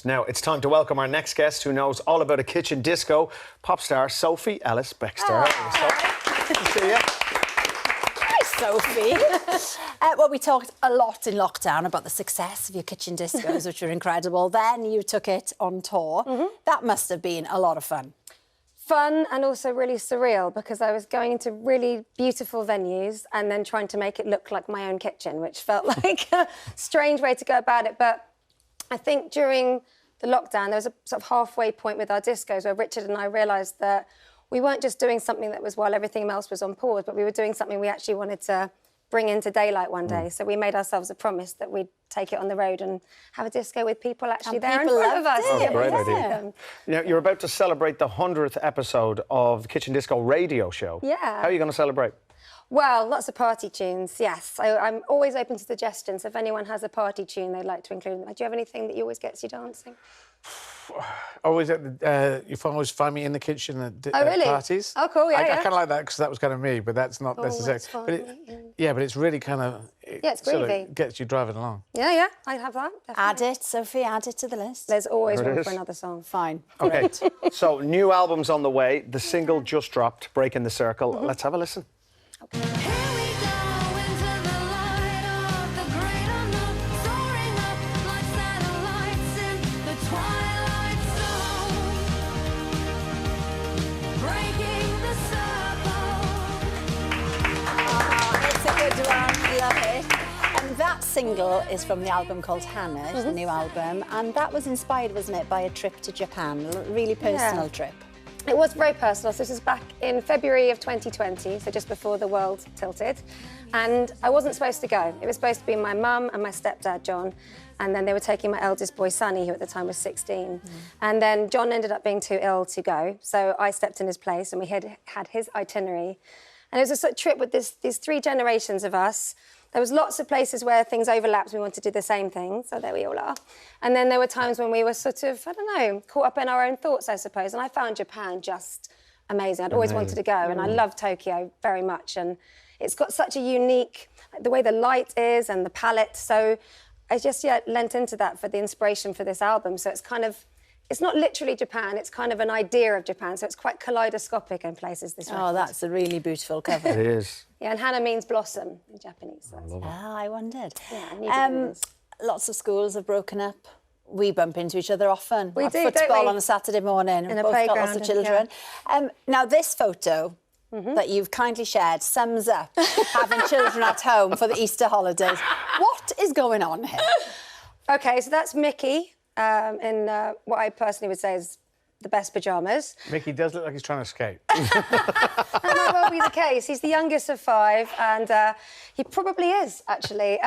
Now, it's time to welcome our next guest who knows all about a kitchen disco, pop star Sophie Ellis-Bextor. Oh. Good to see you. Hi, Sophie. Well, we talked a lot in lockdown about the success of your kitchen discos, which were incredible. Then you took it on tour. That must have been a lot of fun. Fun and also really surreal, because I was going into really beautiful venues and then trying to make it look like my own kitchen, which felt like a strange way to go about it. But I think during the lockdown, there was a sort of halfway point with our discos where Richard and I realised that we weren't just doing something that was while everything else was on pause, but we were doing something we actually wanted to bring into daylight one day. So we made ourselves a promise that we'd take it on the road and have a disco with people actually And there in people front of us. loved it. Oh, great idea. Yeah. You know, you're about to celebrate the 100th episode of the Kitchen Disco radio show. Yeah. How are you going to celebrate? Well, lots of party tunes, yes. I'm always open to suggestions. If anyone has a party tune they'd like to include. Do you have anything that always gets you dancing? Always at you always find me in the kitchen at, really? parties. Oh, cool, yeah, I yeah. kind of like that because that was kind of me, but that's not necessarily. That's fun, But yeah, but it's really kind of. Yeah, it's sort of groovy. Gets you driving along. Yeah, I'd have that. Definitely. Add it, Sophie, add it to the list. There's always There it room is. for another song. Fine. OK, so new album's on the way. The single just dropped, Breaking the Circle. Let's have a listen. That single is from the album called Hannah, the new album, and that was inspired, wasn't it, by a trip to Japan, a really personal trip. It was very personal. So this was back in February of 2020, so just before the world tilted. And I wasn't supposed to go. It was supposed to be my mum and my stepdad, John, and then they were taking my eldest boy, Sonny, who at the time was 16. And then John ended up being too ill to go, so I stepped in his place and we had his itinerary. And it was a sort of trip with these three generations of us. There was lots of places where things overlapped. We wanted to do the same thing, so there we all are. And then there were times when we were sort of, I don't know, caught up in our own thoughts, I suppose. And I found Japan just amazing. I'd always wanted to go, and I love Tokyo very much. And it's got such a unique, like, the way the light is and the palette. So I just, lent into that for the inspiration for this album. So it's kind of, it's not literally Japan, it's kind of an idea of Japan, so it's quite kaleidoscopic in places, this record. Oh, that's a really beautiful cover. It is. Yeah, and Hana means blossom in Japanese. So I wondered. yeah, I knew it was. Lots of schools have broken up. We bump into each other often. We At do, don't football we? on a Saturday morning. In a Both got lots playground, of children. Now, this photo that you've kindly shared sums up having children at home for the Easter holidays. What is going on here? OK, so that's Mickey in what I personally would say is the best pyjamas. Mickey does look like he's trying to escape. That might well be the case. He's the youngest of 5, and he probably is, actually.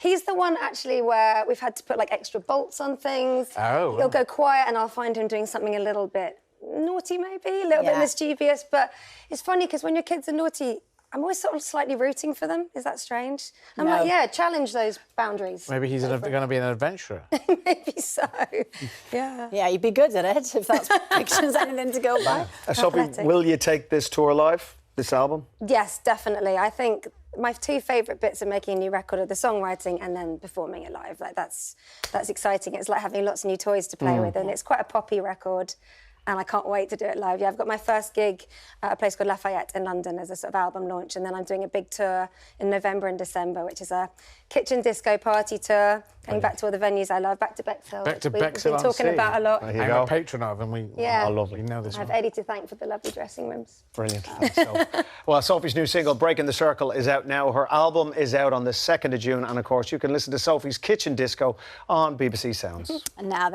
He's the one, actually, where we've had to put, like, extra bolts on things. Oh. He'll go quiet, and I'll find him doing something a little bit naughty, maybe, a little bit mischievous. But it's funny, because when your kids are naughty, I'm always sort of slightly rooting for them. Is that strange? I'm like, yeah, challenge those boundaries. Maybe he's going to be an adventurer. Maybe so. Yeah. Yeah, you'd be good at it if that's pictures anything to go by. Sophie, Athletic. will you take this tour live, this album? Yes, definitely. I think my 2 favourite bits of making a new record are the songwriting and then performing it live. Like that's exciting. It's like having lots of new toys to play with, and it's quite a poppy record. And I can't wait to do it live. Yeah, I've got my first gig at a place called Lafayette in London as a sort of album launch, and then I'm doing a big tour in November and December, which is a kitchen disco party tour, going back to all the venues I love, back to Bexhill. Back to which we've Bexhill been on talking Sea. about a lot. There you I'm go. a patron of, and we Yeah. know this I have one. Eddie to thank for the lovely dressing rooms. Brilliant. Thanks, Sophie. Well, Sophie's new single, Breaking the Circle, is out now. Her album is out on the 2nd of June. And, of course, you can listen to Sophie's Kitchen Disco on BBC Sounds. And now then.